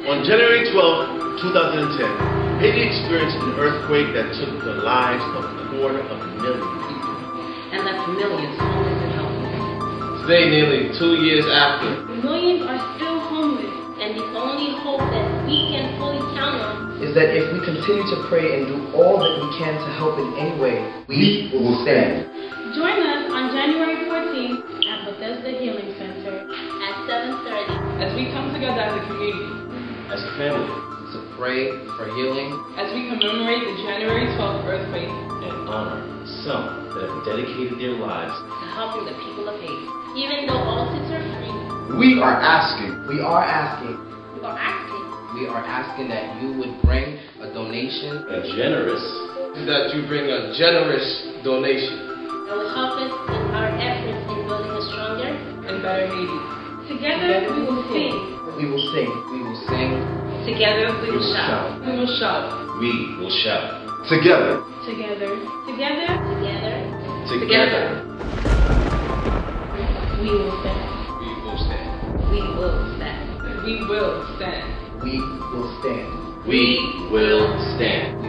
On January 12, 2010, Haiti experienced an earthquake that took the lives of 250,000 people and left millions homeless and helpless. Today, nearly 2 years after, millions are still homeless, and the only hope that we can fully count on is that if we continue to pray and do all that we can to help in any way, we will stand. Join us on January 14th at Bethesda Healing Center at 7:30 as we come together as a community, as a family, to pray for healing, as we commemorate the January 12th earthquake, and honor some that have dedicated their lives to helping the people of Haiti. Even though all seats are free, we are asking that you would bring a donation, that you bring a generous donation that will help us in our efforts in building a stronger and better Haiti. Together we will sing. We will sing. we will sing, together we will shout. We will shout. we will shout. together. Together. Together. Together. We will stand. We will stand. We will stand. We will stand. We will stand. We will stand.